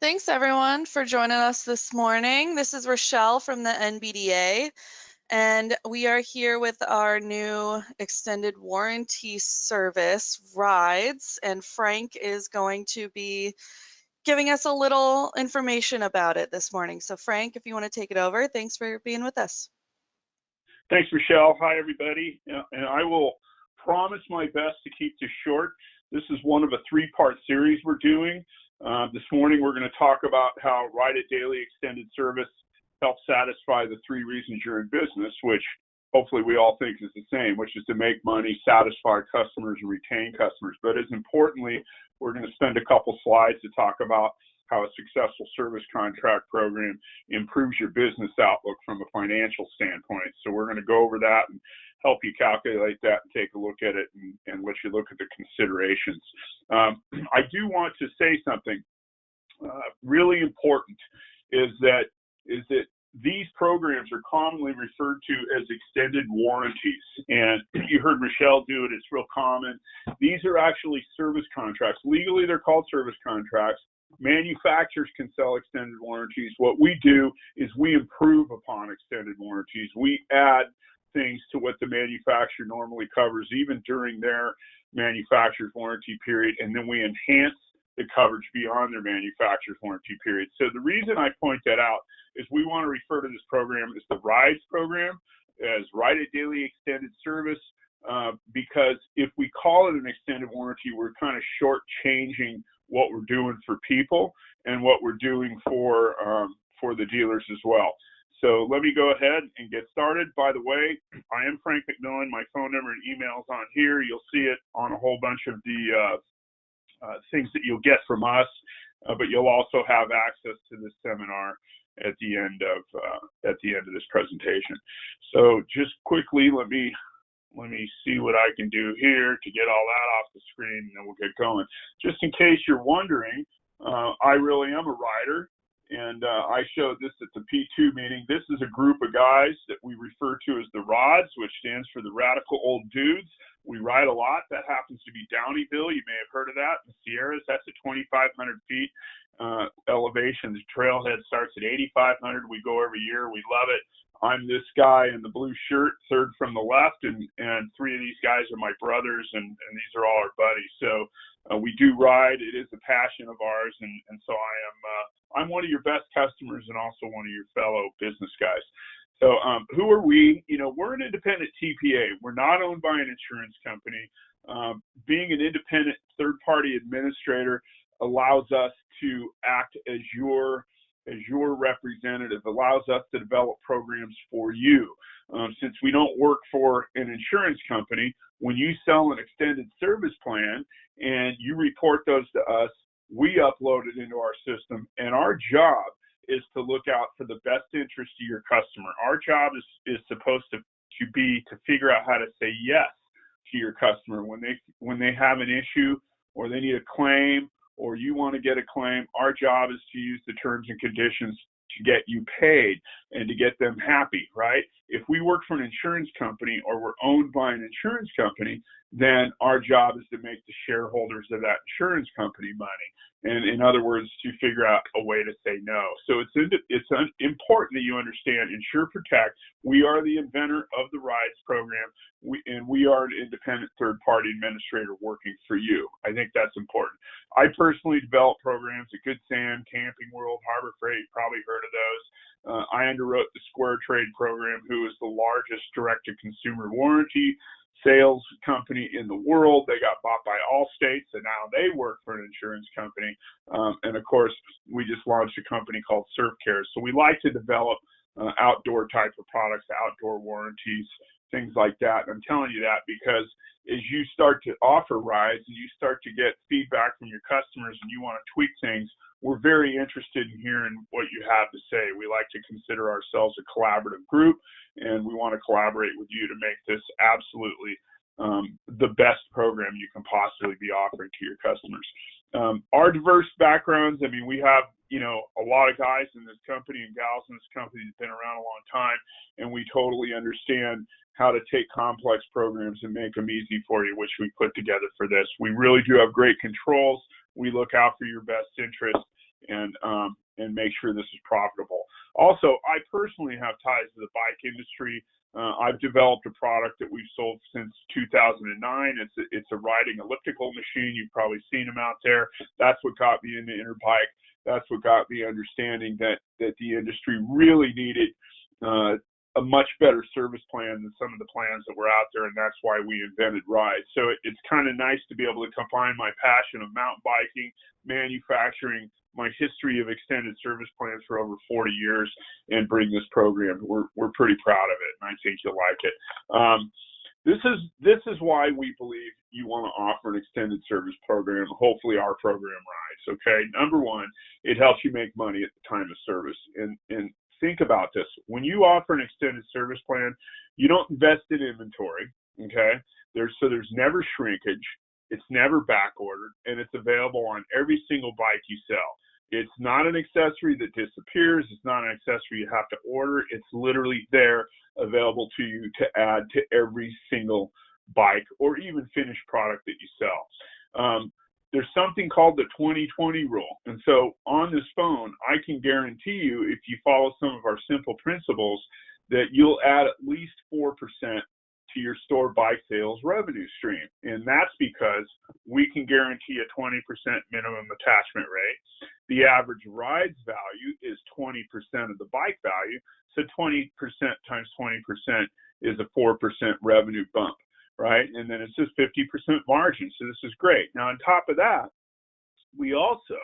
Thanks everyone for joining us this morning. This is Rochelle from the NBDA, and we are here with our new extended warranty service, R.I.D.E.S, and Frank is going to be giving us a little information about it this morning. So Frank, if you want to take it over, thanks for being with us. Thanks, Rochelle. Hi, everybody. And I will promise my best to keep this short. This is one of a three-part series we're doing. This morning, we're going to talk about how R.I.D.E Daily Extended Service helps satisfy the three reasons you're in business, which hopefully we all think is the same, which is to make money, satisfy customers, and retain customers. But as importantly, we're going to spend a couple slides to talk about how a successful service contract program improves your business outlook from a financial standpoint. So we're going to go over that and help you calculate that and take a look at it and let you look at the considerations. I do want to say something really important is that these programs are commonly referred to as extended warranties. And you heard Michelle do it, it's real common. These are actually service contracts. Legally, they're called service contracts. Manufacturers can sell extended warranties. What we do is we improve upon extended warranties. We add things to what the manufacturer normally covers, even during their manufacturer's warranty period, and then we enhance the coverage beyond their manufacturer's warranty period. So the reason I point that out is we want to refer to this program as the R.I.D.E.S program, as R.I.D.E Daily Extended Service, because if we call it an extended warranty, we're kind of shortchanging what we're doing for people and what we're doing for the dealers as well. So let me go ahead and get started. By the way, I am Frank McMillan. My phone number and email is on here. You'll see it on a whole bunch of the things that you'll get from us, but you'll also have access to this seminar at the end of this presentation. So just quickly, let me see what I can do here to get all that off the screen, and then we'll get going. Just in case you're wondering, I really am a rider, and I showed this at the P2 meeting. This is a group of guys that we refer to as the RODs, which stands for the Radical Old Dudes. We ride a lot. That happens to be Downeyville. You may have heard of that. The Sierras, that's at 2,500 feet elevation. The trailhead starts at 8,500. We go every year. We love it. I'm this guy in the blue shirt, third from the left, and three of these guys are my brothers, and these are all our buddies. So we do ride. It is a passion of ours, and so I'm one of your best customers and also one of your fellow business guys. So who are we? You know, we're an independent TPA. We're not owned by an insurance company. Being an independent third-party administrator allows us to act as your representative, allows us to develop programs for you. Since we don't work for an insurance company, when you sell an extended service plan and you report those to us, we upload it into our system, and our job is to look out for the best interest of your customer. Our job is supposed to be to figure out how to say yes to your customer when they have an issue or they need a claim or you want to get a claim. Our job is to use the terms and conditions to get you paid and to get them happy, right? If we work for an insurance company or we're owned by an insurance company, then our job is to make the shareholders of that insurance company money. And in other words, to figure out a way to say no. So it's important that you understand Insure Protect. We are the inventor of the R.I.D.E.S program, and we are an independent third-party administrator working for you. I think that's important. I personally develop programs at Good Sam, Camping World, Harbor Freight, probably heard of those. I underwrote the Square Trade program, who is the largest direct-to-consumer warranty sales company in the world. They got bought by Allstate, so now they work for an insurance company. And of course, we just launched a company called SurfCare. So we like to develop outdoor type of products, outdoor warranties, things like that. And I'm telling you that because as you start to offer rides and you start to get feedback from your customers and you want to tweak things, we're very interested in hearing what you have to say. We like to consider ourselves a collaborative group, and we want to collaborate with you to make this absolutely the best program you can possibly be offering to your customers. Our diverse backgrounds, I mean, we have, a lot of guys in this company and gals in this company that's been around a long time, and we totally understand how to take complex programs and make them easy for you, which we put together for this. We really do have great controls. We look out for your best interest, and make sure this is profitable. Also, I personally have ties to the bike industry. I've developed a product that we've sold since 2009. It's a riding elliptical machine. You've probably seen them out there. That's what got me into Interbike. That's what got me understanding that the industry really needed a much better service plan than some of the plans that were out there, and that's why we invented R.I.D.E.S. So it's kind of nice to be able to combine my passion of mountain biking, manufacturing, my history of extended service plans for over 40 years, and bring this program. We're pretty proud of it, and I think you'll like it. This is why we believe you want to offer an extended service program. Hopefully, our program R.I.D.E.S. Okay, number one, it helps you make money at the time of service, and think about this. When you offer an extended service plan, you don't invest in inventory, okay? There's never shrinkage, it's never back ordered, and it's available on every single bike you sell. It's not an accessory that disappears. It's not an accessory you have to order. It's literally there, available to you to add to every single bike or even finished product that you sell. There's something called the 20-20 rule. And so on this phone, I can guarantee you, if you follow some of our simple principles, that you'll add at least 4% to your store bike sales revenue stream. And that's because we can guarantee a 20% minimum attachment rate. The average rides value is 20% of the bike value. So 20% times 20% is a 4% revenue bump, right? And then it's just 50% margin. So this is great. Now, on top of that, we also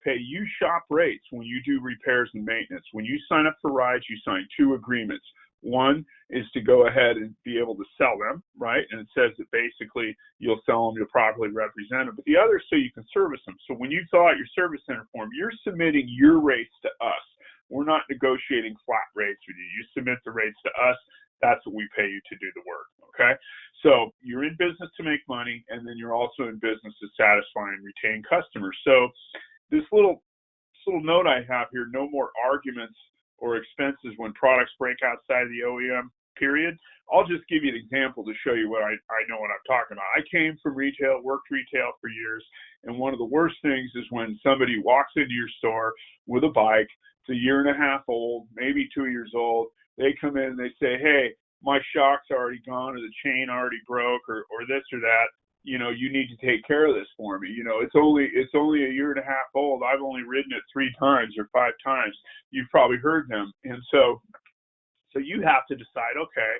pay you shop rates when you do repairs and maintenance. When you sign up for R.I.D.E.S, you sign two agreements. One is to go ahead and be able to sell them, right? And it says that basically you'll sell them, you'll properly represent them. But the other is so you can service them. So when you fill out your service center form, you're submitting your rates to us. We're not negotiating flat rates with you. You submit the rates to us. That's what we pay you to do the work, okay? So you're in business to make money, and then you're also in business to satisfy and retain customers. So this little note I have here, no more arguments or expenses when products break outside of the OEM, period. I'll just give you an example to show you what I know what I'm talking about. I came from retail, worked retail for years, and one of the worst things is when somebody walks into your store with a bike, it's a year and a half old, maybe 2 years old. They come in and they say, hey, my shock's already gone, or the chain already broke, or this or that. You know, you need to take care of this for me. You know, it's only a year and a half old. I've only ridden it 3 times or 5 times. You've probably heard them. And so you have to decide, okay,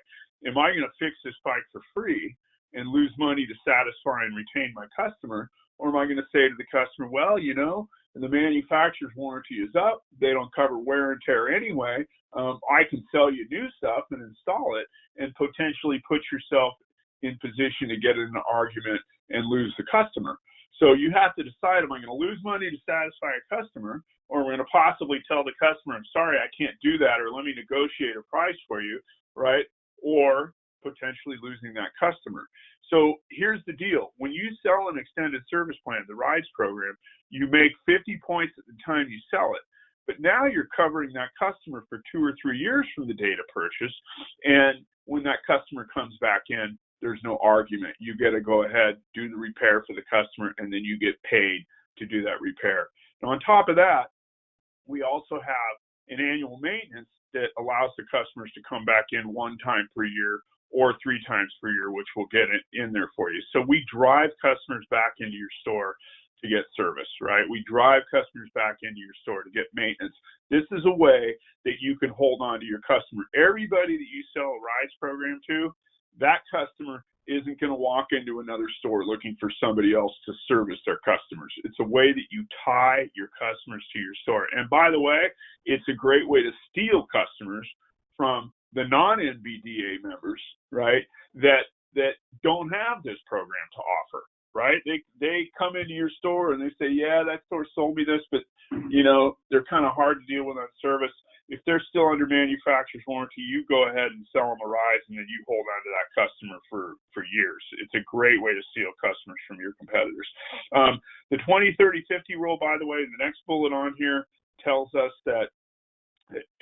am I going to fix this bike for free and lose money to satisfy and retain my customer? Or am I going to say to the customer, well, you know, the manufacturer's warranty is up. They don't cover wear and tear anyway. I can sell you new stuff and install it and potentially put yourself in position to get in an argument and lose the customer. So you have to decide, am I going to lose money to satisfy a customer, or am I going to possibly tell the customer, I'm sorry, I can't do that, or let me negotiate a price for you, right? Or potentially losing that customer. So here's the deal. When you sell an extended service plan, the R.I.D.E.S program, you make 50 points at the time you sell it. But now you're covering that customer for 2 or 3 years from the date of purchase. And when that customer comes back in, there's no argument. You get to go ahead, do the repair for the customer, and then you get paid to do that repair. Now, on top of that, we also have an annual maintenance that allows the customers to come back in 1 time per year or 3 times per year, which we'll get it in there for you. So we drive customers back into your store to get service, right? We drive customers back into your store to get maintenance. This is a way that you can hold on to your customer. Everybody that you sell a R.I.D.E.S program to, that customer isn't going to walk into another store looking for somebody else to service their customers. It's a way that you tie your customers to your store. And by the way, it's a great way to steal customers from the non-NBDA members, right, that don't have this program to offer, right? They come into your store and they say, yeah, that store sold me this, but, you know, they're kind of hard to deal with on service. If they're still under manufacturer's warranty, you go ahead and sell them a R.I.D.E.S and then you hold on to that customer for years. It's a great way to steal customers from your competitors. The 20, 30, 50 rule, by the way, the next bullet on here tells us that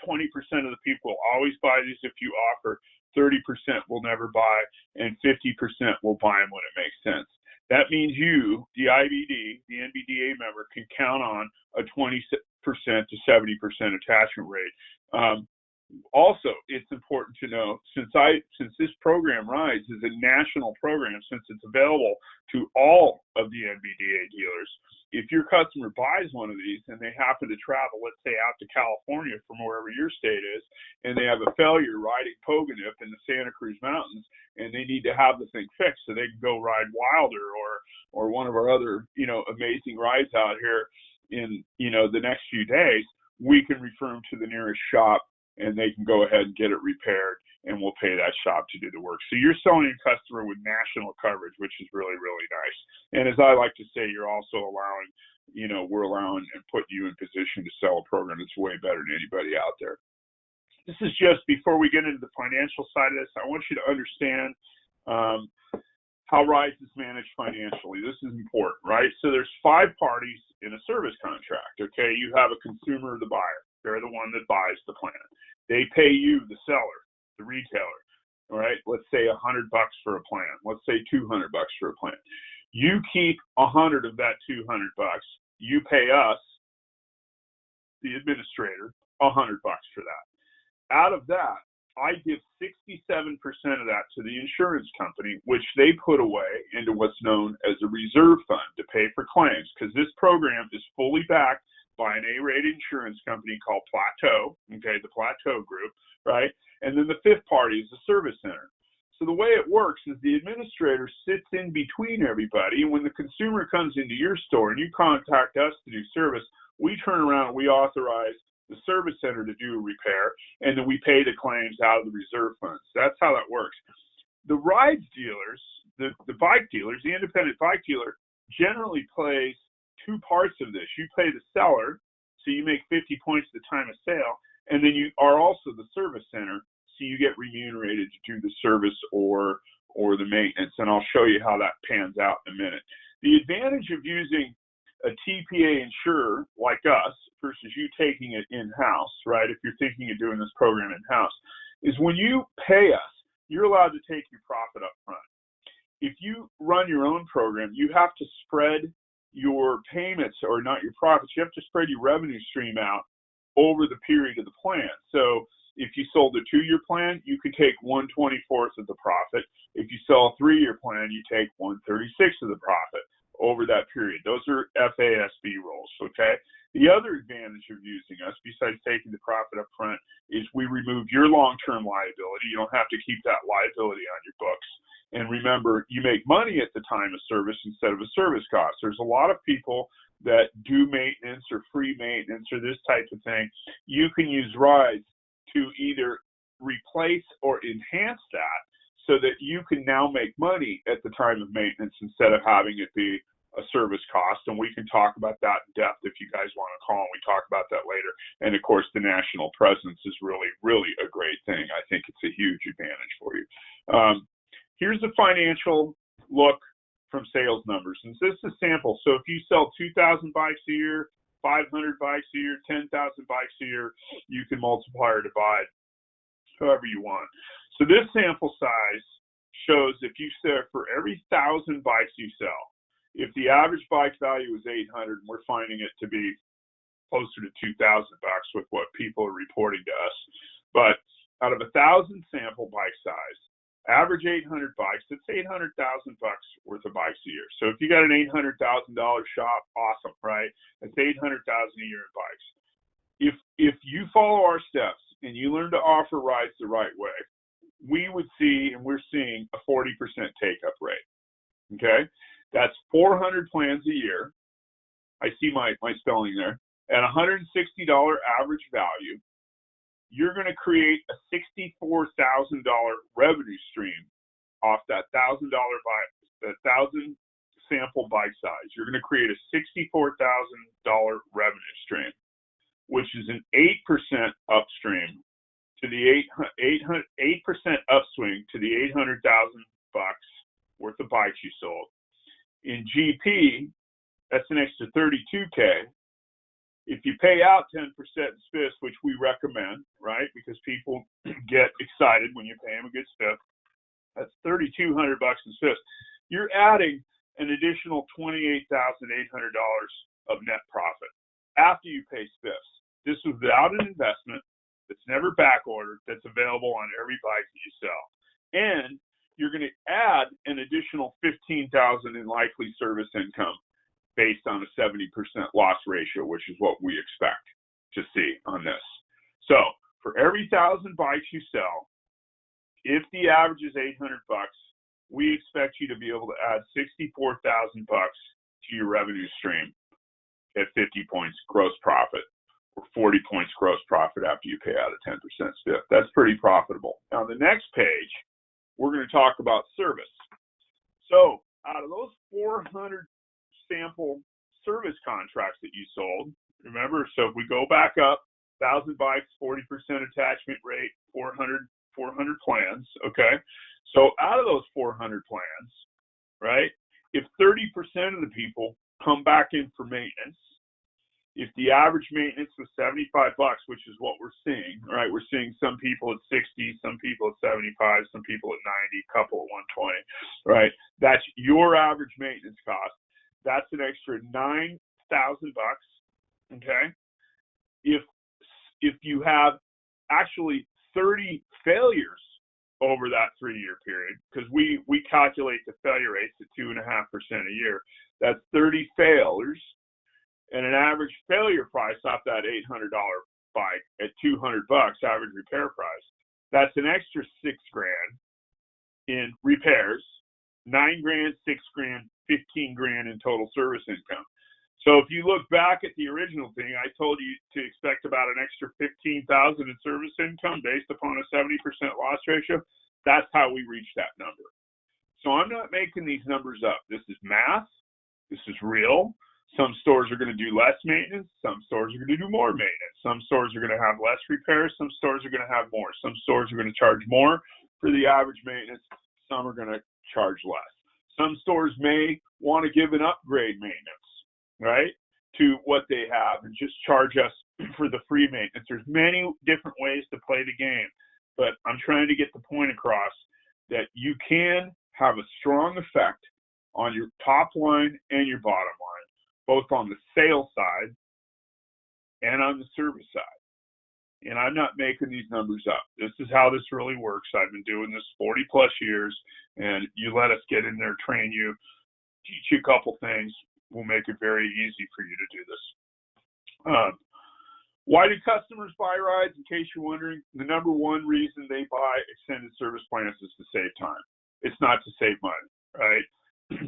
20% of the people will always buy these if you offer, 30% will never buy, and 50% will buy them when it makes sense. That means you, the IBD, the NBD, NBDA member can count on a 20% to 70% attachment rate. Also, it's important to know, since this program R.I.D.E.S is a national program, since it's available to all of the NBDA dealers, if your customer buys one of these and they happen to travel, let's say out to California from wherever your state is, and they have a failure riding Pogonip in the Santa Cruz Mountains, and they need to have the thing fixed so they can go ride Wilder or one of our other, amazing rides out here in, the next few days, we can refer them to the nearest shop, and they can go ahead and get it repaired, and we'll pay that shop to do the work. So you're selling a customer with national coverage, which is really, really nice. And as I like to say, you're also allowing, we're allowing and putting you in position to sell a program that's way better than anybody out there. This is just before we get into the financial side of this, I want you to understand how R.I.D.E.S is managed financially. This is important, right? So there's 5 parties in a service contract, okay? You have a consumer, the buyer. They're the one that buys the plan. They pay you, the seller, the retailer, all right? Let's say $100 for a plan. Let's say $200 for a plan. You keep 100 of that $200. You pay us, the administrator, $100 for that. Out of that, I give 67% of that to the insurance company, which they put away into what's known as a reserve fund to pay for claims, because this program is fully backed by an A-rated insurance company called Plateau, okay, the Plateau Group, right? And then the 5th party is the service center. So the way it works is the administrator sits in between everybody, and when the consumer comes into your store and you contact us to do service, we turn around and we authorize the service center to do a repair, and then we pay the claims out of the reserve funds. That's how that works. The R.I.D.E.S dealers, the bike dealers, the independent bike dealer generally plays 2 parts of this. You pay the seller, so you make 50 points at the time of sale, and then you are also the service center, so you get remunerated to do the service or the maintenance, and I'll show you how that pans out in a minute. The advantage of using a TPA insurer like us versus you taking it in-house, right, if you're thinking of doing this program in-house, is when you pay us, you're allowed to take your profit up front. If you run your own program, you have to spread your payments, or not your profits, you have to spread your revenue stream out over the period of the plan. So if you sold a 2-year plan, you could take 1/24 of the profit. If you sell a 3-year plan, you take 1/36 of the profit over that period. Those are FASB rules, okay? The other advantage of using us, besides taking the profit up front, is we remove your long-term liability. You don't have to keep that liability on your books. And remember, you make money at the time of service instead of a service cost. There's a lot of people that do maintenance or free maintenance or this type of thing. You can use R.I.D.E.S to either replace or enhance that so that you can now make money at the time of maintenance instead of having it be a service cost. And we can talk about that in depth if you guys want to call, and we talk about that later. And of course, the national presence is really, really a great thing. I think it's a huge advantage for you. Here's a financial look from sales numbers. And this is a sample. So if you sell 2,000 bikes a year, 500 bikes a year, 10,000 bikes a year, you can multiply or divide however you want. So this sample size shows if you sell for every 1,000 bikes you sell, if the average bike value is 800, and we're finding it to be closer to 2,000 bucks with what people are reporting to us. But out of 1,000 sample bike size, average 800 bikes, it's 800,000 bucks worth of bikes a year. So if you got an $800,000 shop, awesome, right? That's 800,000 a year in bikes. If you follow our steps and you learn to offer rides the right way, we would see, and we're seeing, a 40% take-up rate. Okay, that's 400 plans a year. I see my spelling there. At $160 average value, you're going to create a $64,000 revenue stream off that $1,000 bike, that 1,000 sample bike size. You're going to create a $64,000 revenue stream, which is an 8% upstream to the 8% upswing to the 800,000 bucks worth of bikes you sold. In GP, that's an extra 32K. If you pay out 10% in spiffs, which we recommend, right, because people get excited when you pay them a good spiff, that's $3,200 in spiffs. You're adding an additional $28,800 of net profit after you pay spiffs. This is without an investment, that's never back ordered, that's available on every bike that you sell. And you're going to add an additional $15,000 in likely service income based on a 70% loss ratio, which is what we expect to see on this. So for every 1,000 bikes you sell, if the average is $800, we expect you to be able to add $64,000 to your revenue stream at 50 points gross profit, or 40 points gross profit after you pay out a 10% spiff. That's pretty profitable. Now, the next page, we're going to talk about service. So out of those 400 sample service contracts that you sold, remember, so if we go back up, 1,000 bikes, 40% attachment rate, 400 plans, okay? So out of those 400 plans, right, if 30% of the people come back in for maintenance, if the average maintenance was $75, which is what we're seeing, right? We're seeing some people at 60, some people at 75, some people at 90, a couple at 120, right? That's your average maintenance cost. That's an extra $9,000, okay? If you have actually 30 failures over that 3-year period, because we calculate the failure rates at 2.5% a year, that's 30 failures. And an average failure price off that $800 bike at $200 average repair price, that's an extra $6,000 in repairs, $9,000, $6,000, $15,000 in total service income. So if you look back at the original thing, I told you to expect about an extra $15,000 in service income based upon a 70% loss ratio. That's how we reached that number. So I'm not making these numbers up. This is math. This is real. Some stores are going to do less maintenance. Some stores are going to do more maintenance. Some stores are going to have less repairs. Some stores are going to have more. Some stores are going to charge more for the average maintenance. Some are going to charge less. Some stores may want to give an upgrade maintenance, right, to what they have and just charge us for the free maintenance. There's many different ways to play the game, but I'm trying to get the point across that you can have a strong effect on your top line and your bottom line, both on the sales side and on the service side. And I'm not making these numbers up. This is how this really works. I've been doing this 40 plus years, and you let us get in there, train you, teach you a couple things. We'll make it very easy for you to do this. Why do customers buy rides? In case you're wondering, the number one reason they buy extended service plans is to save time. It's not to save money, right?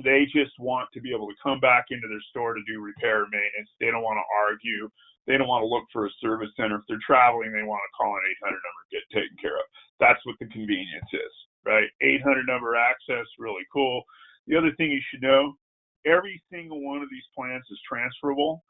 They just want to be able to come back into their store to do repair and maintenance. They don't want to argue. They don't want to look for a service center. If they're traveling, they want to call an 800 number and get taken care of. That's what the convenience is, right? 800 number access, really cool. The other thing you should know, every single one of these plans is transferable.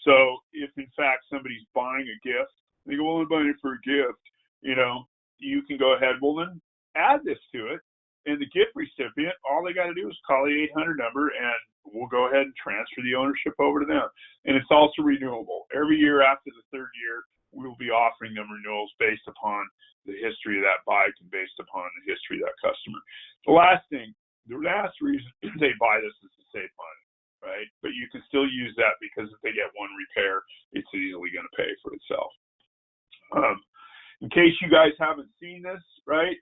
So if in fact somebody's buying a gift, they go, well, I'm buying it for a gift, you can go ahead, well then add this to it. And the gift recipient, all they got to do is call the 800 number and we'll go ahead and transfer the ownership over to them. And it's also renewable. Every year after the third year, we will be offering them renewals based upon the history of that bike and based upon the history of that customer. The last reason they buy this is to save money, right? But you can still use that because if they get one repair, it's easily going to pay for itself. In case you guys haven't seen this, right?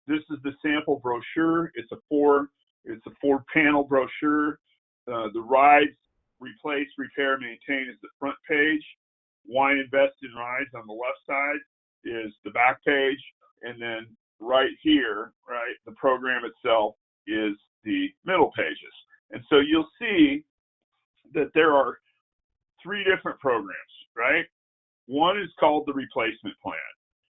This is the sample brochure. It's a four-panel brochure. The rides, replace, repair, maintain is the front page. Why invest in rides on the left side is the back page. And then right here, right, the program itself is the middle pages. And so you'll see that there are 3 different programs, right? One is called the replacement plan.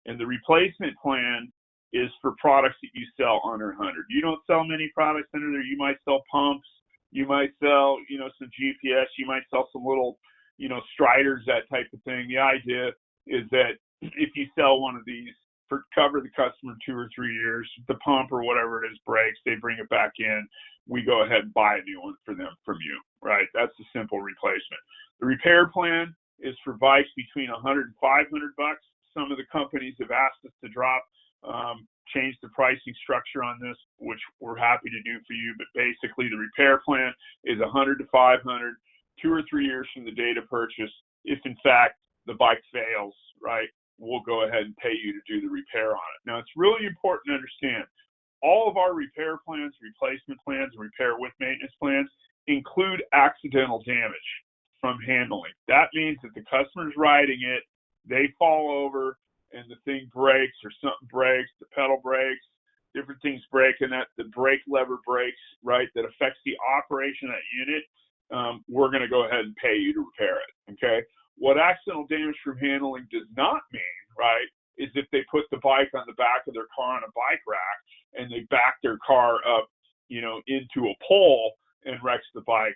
And the replacement plan is for products that you sell under 100. You don't sell many products under there. You might sell pumps. You might sell, some GPS. You might sell some little, striders, that type of thing. The idea is that if you sell one of these, cover the customer 2 or 3 years, the pump or whatever it is breaks, they bring it back in. We go ahead and buy a new one from you, right? That's the simple replacement. The repair plan is for bikes between $100 and $500. Some of the companies have asked us to drop change the pricing structure on this, which we're happy to do for you. But basically, the repair plan is 100 to 500, 2 or 3 years from the date of purchase. If in fact the bike fails, right, we'll go ahead and pay you to do the repair on it. Now, it's really important to understand all of our repair plans, replacement plans, and repair with maintenance plans include accidental damage from handling. That means that the customer's riding it, they fall over, and the thing breaks, or something breaks, the pedal breaks, different things break, and that the brake lever breaks, right, that affects the operation of that unit, we're going to go ahead and pay you to repair it, okay? What accidental damage from handling does not mean, right, is if they put the bike on the back of their car on a bike rack and they back their car up, into a pole and wrecks the bike.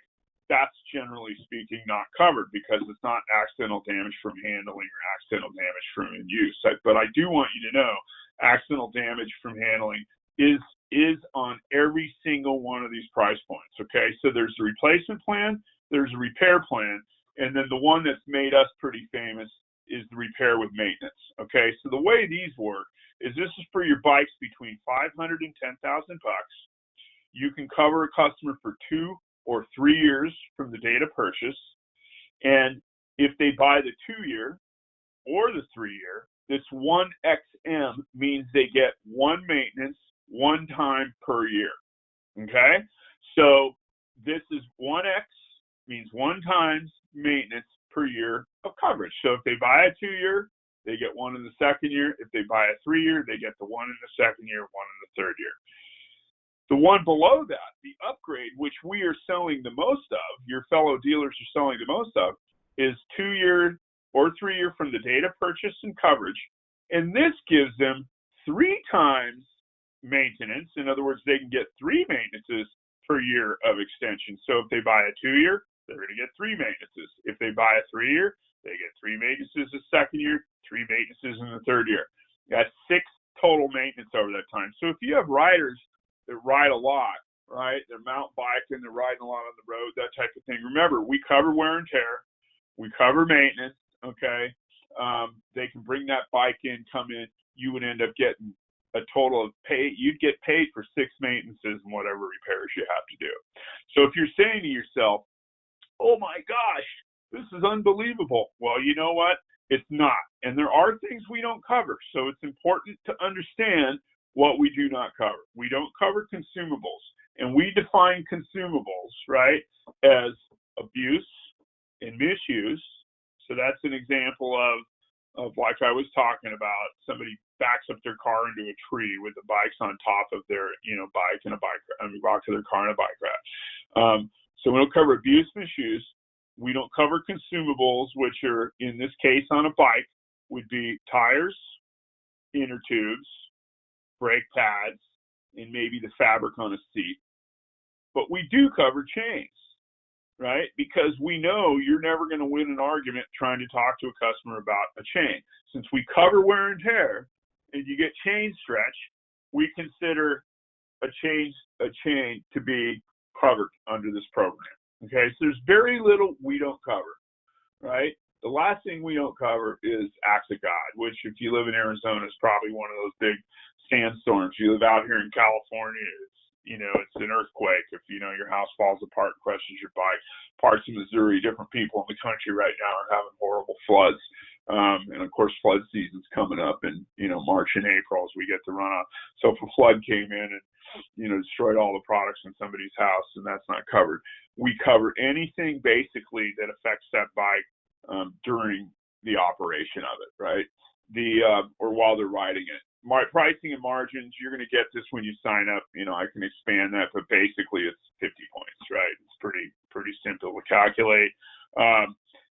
That's generally speaking not covered because it's not accidental damage from handling or accidental damage from in use. But I do want you to know accidental damage from handling is on every single one of these price points, okay? So there's a replacement plan, there's a repair plan, and then the one that's made us pretty famous is the repair with maintenance, okay? So the way these work is this is for your bikes between $500 and $10,000. You can cover a customer for 2 or 3 years from the date of purchase. And if they buy the 2-year or the 3-year, this 1XM means they get one maintenance one time per year, okay? So this is 1X means one times maintenance per year of coverage. So if they buy a 2-year, they get one in the 2nd year. If they buy a 3-year, they get the one in the 2nd year, one in the 3rd year. The one below that, the upgrade, which we are selling the most of, your fellow dealers are selling the most of, is 2-year or 3-year from the date of purchase and coverage. And this gives them 3 times maintenance. In other words, they can get 3 maintenances per year of extension. So if they buy a 2-year, they're going to get 3 maintenances. If they buy a 3-year, they get 3 maintenances the 2nd year, 3 maintenances in the 3rd year. That's 6 total maintenance over that time. So if you have riders that ride a lot, right? They're mountain biking, they're riding a lot on the road, that type of thing. Remember, we cover wear and tear, we cover maintenance, okay? They can bring that bike in, come in, you would end up getting a total of you'd get paid for 6 maintenances and whatever repairs you have to do. So if you're saying to yourself, oh my gosh, this is unbelievable. Well, you know what? It's not. And there are things we don't cover. So it's important to understand what we do not cover. We don't cover consumables, and we define consumables, right, as abuse and misuse. So that's an example of like I was talking about, somebody backs up their car into a tree with the bikes on top of their, bike and back to their car and a bike rack. So we don't cover abuse, misuse. We don't cover consumables, which are, in this case on a bike, would be tires, inner tubes, brake pads, and maybe the fabric on a seat. But we do cover chains, right? Because we know you're never going to win an argument trying to talk to a customer about a chain. Since we cover wear and tear and you get chain stretch, we consider a chain to be covered under this program. Okay, so there's very little we don't cover, right? The last thing we don't cover is acts of God, which if you live in Arizona is probably one of those big sandstorms. You live out here in California, it's an earthquake. If your house falls apart and crushes your bike. Parts of Missouri, different people in the country right now are having horrible floods. And of course, flood season's coming up in March and April as we get the runoff. So if a flood came in and destroyed all the products in somebody's house, and that's not covered. We cover anything basically that affects that bike during the operation of it, right? Or while they're riding it. My pricing and margins, you're going to get this when you sign up. I can expand that, but basically it's 50 points, right? It's pretty simple to calculate.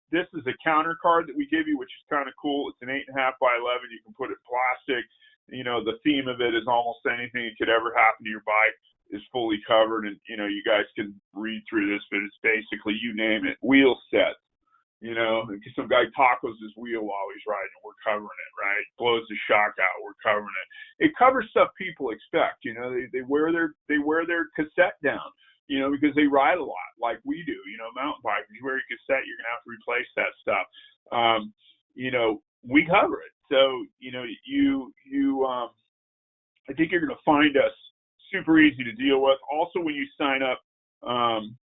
This is a counter card that we give you, which is kind of cool. It's an 8.5 by 11. You can put it in plastic. The theme of it is almost anything that could ever happen to your bike is fully covered. And, you guys can read through this, but it's basically, you name it, wheel set. Some guy tacos his wheel while he's riding, we're covering it, right? Blows the shock out, we're covering it. It covers stuff people expect. They wear their cassette down, because they ride a lot like we do. Mountain bikers, you wear your cassette, you're gonna have to replace that stuff. We cover it. So I think you're going to find us super easy to deal with. Also, when you sign up,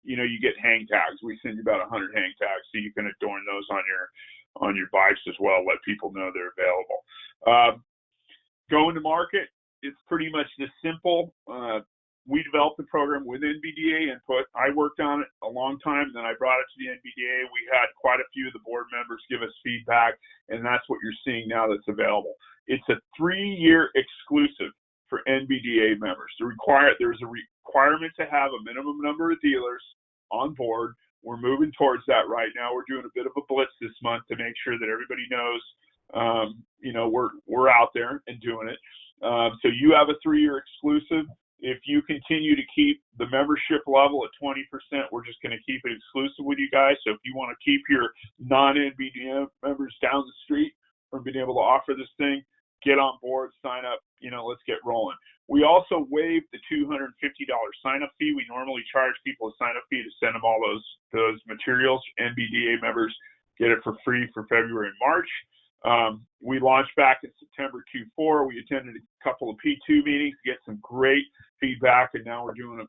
you get hang tags. We send you about 100 hang tags, so you can adorn those on your bikes as well. Let people know they're available. Going to market, it's pretty much this simple. We developed the program with NBDA input. I worked on it a long time, and then I brought it to the NBDA. We had quite a few of the board members give us feedback, and that's what you're seeing now that's available. It's a 3-year exclusive for NBDA members. There's a requirement to have a minimum number of dealers on board. We're moving towards that right now. We're doing a bit of a blitz this month to make sure that everybody knows, we're out there and doing it. So you have a 3-year exclusive. If you continue to keep the membership level at 20%, we're just going to keep it exclusive with you guys. So if you want to keep your non-NBDA members down the street from being able to offer this thing, get on board, sign up, let's get rolling. We also waived the $250 sign-up fee. We normally charge people a sign-up fee to send them all those materials. NBDA members get it for free for February and March. We launched back in September Q4. We attended a couple of P2 meetings to get some great feedback, and now we're doing a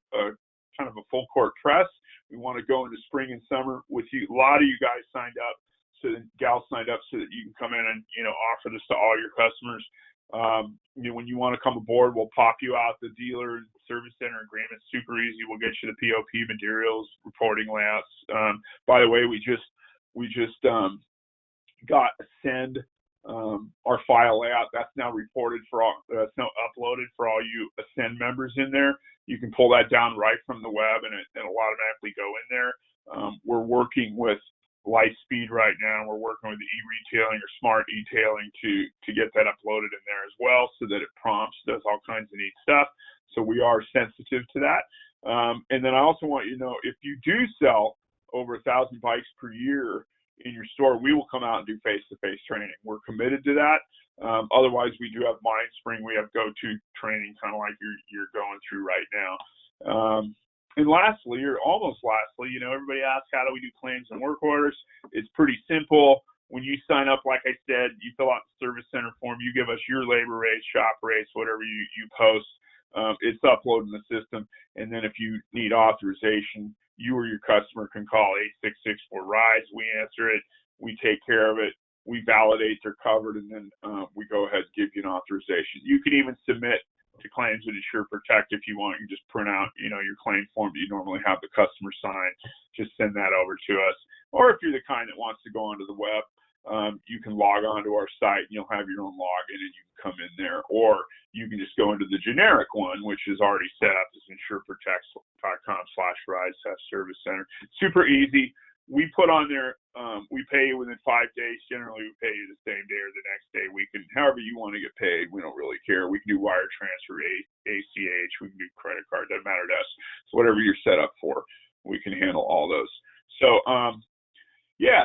kind of a full court press. We want to go into spring and summer with you. A lot of you guys signed up, gals signed up so that you can come in and offer this to all your customers. When you want to come aboard, we'll pop you out the dealer and service center agreement. Super easy. We'll get you the POP materials, reporting layouts. By the way, we just got Ascend, our file layout. That's now that's now uploaded for all you Ascend members in there. You can pull that down right from the web, and it'll automatically go in there. We're working with Lightspeed right now. We're working with e-retailing or smart e-tailing to get that uploaded in there as well, so that it does all kinds of neat stuff. So we are sensitive to that. And then I also want you to know, if you do sell over 1,000 bikes per year in your store, we will come out and do face-to-face training. We're committed to that. Otherwise, we do have MindSpring. We have go-to training, kind of like you're going through right now. And lastly, or almost lastly, everybody asks, how do we do claims and work orders? It's pretty simple. When you sign up, like I said, you fill out the service center form. You give us your labor rates, shop rates, whatever you post. It's uploaded in the system. And then if you need authorization, you or your customer can call 8664-RIDE. We answer it. We take care of it. We validate they're covered, and then we go ahead and give you an authorization. You can even submit to claims with Insure Protect if you want. You just print out, your claim form that you normally have the customer sign. Just send that over to us. Or if you're the kind that wants to go onto the web, you can log on to our site, and you'll have your own login, and you can come in there. Or you can just go into the generic one, which is already set up. It's insureprotect.com/RIDE-Service Center. Super easy. We put on there, we pay you within 5 days. Generally, we pay you the same day or the next day. We can, however you want to get paid, we don't really care. We can do wire transfer, ACH, we can do credit card, doesn't matter to us. So whatever you're set up for, we can handle all those. So,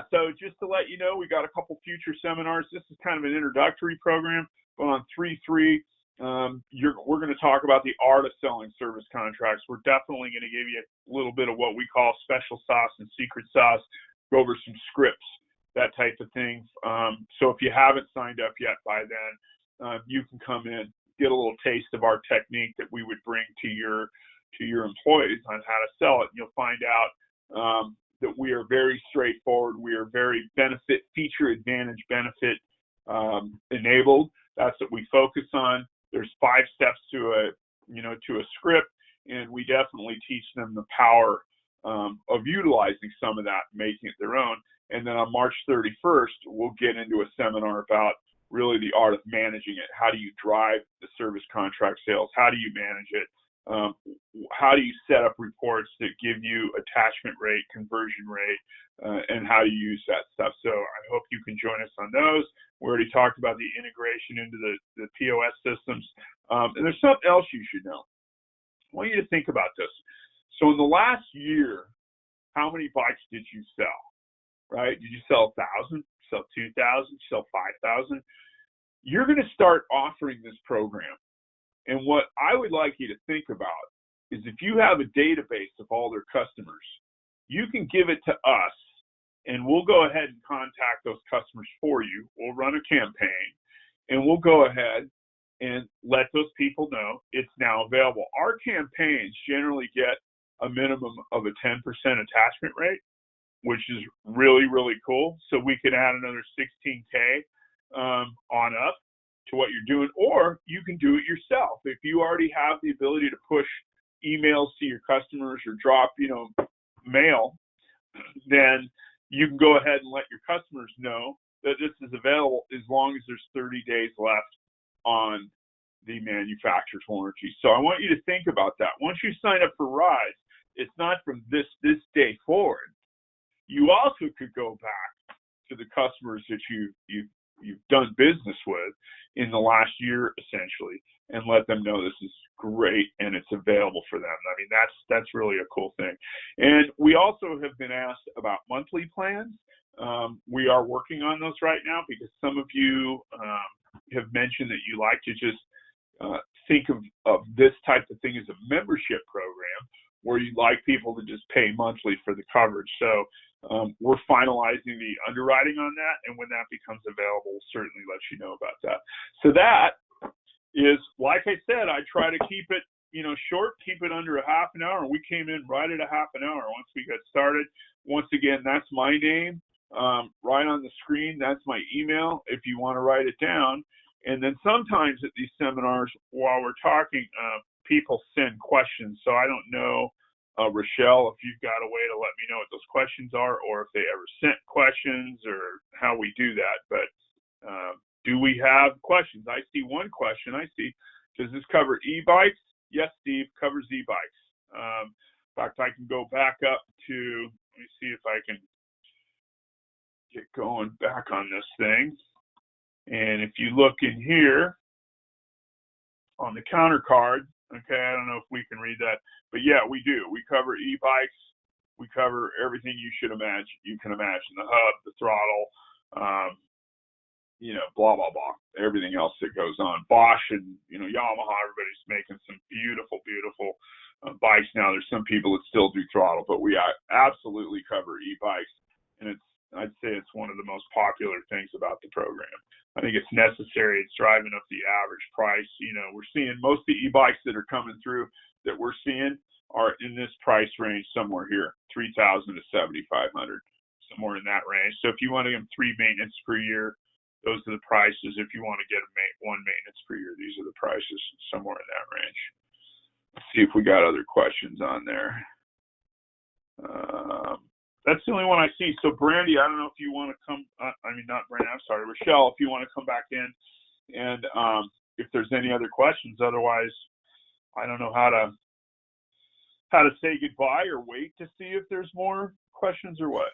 so just to let you know, we got a couple future seminars. This is kind of an introductory program, but on 3/3, we're going to talk about the art of selling service contracts. We're definitely going to give you a little bit of what we call special sauce and secret sauce, go over some scripts, that type of thing. So if you haven't signed up yet by then, you can come in, get a little taste of our technique that we would bring to your employees on how to sell it. And you'll find out that we are very straightforward. We are very feature advantage benefit enabled. That's what we focus on. There's 5 steps to a script, and we definitely teach them the power of utilizing some of that, making it their own. And then on March 31st, we'll get into a seminar about really the art of managing it. How do you drive the service contract sales? How do you manage it? How do you set up reports that give you attachment rate, conversion rate, and how do you use that stuff? So I hope you can join us on those. We already talked about the integration into the POS systems. And there's something else you should know. I want you to think about this. So in the last year, how many bikes did you sell, right? Did you sell 1,000, sell 2,000, sell 5,000? You're going to start offering this program. And what I would like you to think about is, if you have a database of all their customers, you can give it to us, and we'll go ahead and contact those customers for you. We'll run a campaign, and we'll go ahead and let those people know it's now available. Our campaigns generally get a minimum of a 10% attachment rate, which is really, really cool. So we can add another 16K on up to what you're doing, or you can do it yourself. If you already have the ability to push emails to your customers or drop, mail, then you can go ahead and let your customers know that this is available as long as there's 30 days left on the manufacturer's warranty. So I want you to think about that. Once you sign up for R.I.D.E.S, it's not from this day forward. You also could go back to the customers that you've done business with in the last year, essentially, and let them know this is great and it's available for them. I mean, that's really a cool thing. And we also have been asked about monthly plans. We are working on those right now because some of you have mentioned that you like to just think of this type of thing as a membership program where you'd like people to just pay monthly for the coverage. So we're finalizing the underwriting on that, and when that becomes available, we'll certainly let you know about that. So that is, like I said, I try to keep it, short, keep it under a half an hour, and we came in right at a half an hour once we got started. Once again, that's my name. Right on the screen, that's my email if you want to write it down. And then sometimes at these seminars, while we're talking, people send questions. So I don't know, Rochelle, if you've got a way to let me know what those questions are, or if they ever sent questions, or how we do that. But do we have questions? I see one question. Does this cover e-bikes? Yes, Steve, covers e-bikes. In fact, I can go back up to, let me see if I can get going back on this thing. And if you look in here on the counter card, okay, I don't know if we can read that, but yeah, we do. We cover e-bikes. We cover everything you should imagine. You can imagine the hub, the throttle, blah, blah, blah, everything else that goes on. Bosch and, Yamaha, everybody's making some beautiful, beautiful bikes now. There's some people that still do throttle, but we absolutely cover e-bikes. And I'd say it's one of the most popular things about the program. I think it's necessary. It's driving up the average price. We're seeing most of the e-bikes that are coming through that we're seeing are in this price range somewhere here, $3,000 to $7,500, somewhere in that range. So if you want to get 3 maintenance per year, those are the prices. If you want to get one maintenance per year, these are the prices, somewhere in that range. Let's see if we got other questions on there. That's the only one I see. So Brandy, I don't know if you want to come, not Brandy, I'm sorry, Rochelle, if you want to come back in and if there's any other questions. Otherwise, I don't know how to say goodbye or wait to see if there's more questions or what.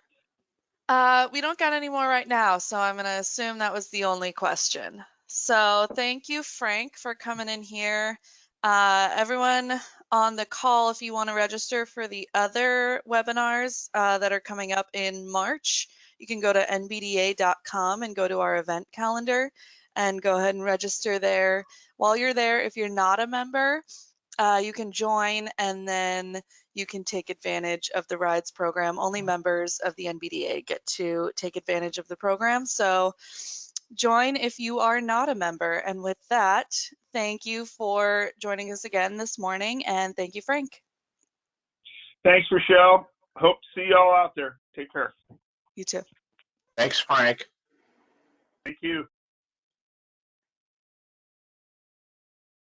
We don't got any more right now, so I'm going to assume that was the only question. So thank you, Frank, for coming in here. Everyone on the call, if you want to register for the other webinars that are coming up in March, you can go to nbda.com and go to our event calendar and go ahead and register there. While you're there, if you're not a member, you can join and then you can take advantage of the R.I.D.E.S program. Only members of the NBDA get to take advantage of the program. So join if you are not a member. And with that, thank you for joining us again this morning. And thank you, Frank. Thanks, Rochelle. Hope to see y'all out there. Take care. You too. Thanks, Frank. Thank you.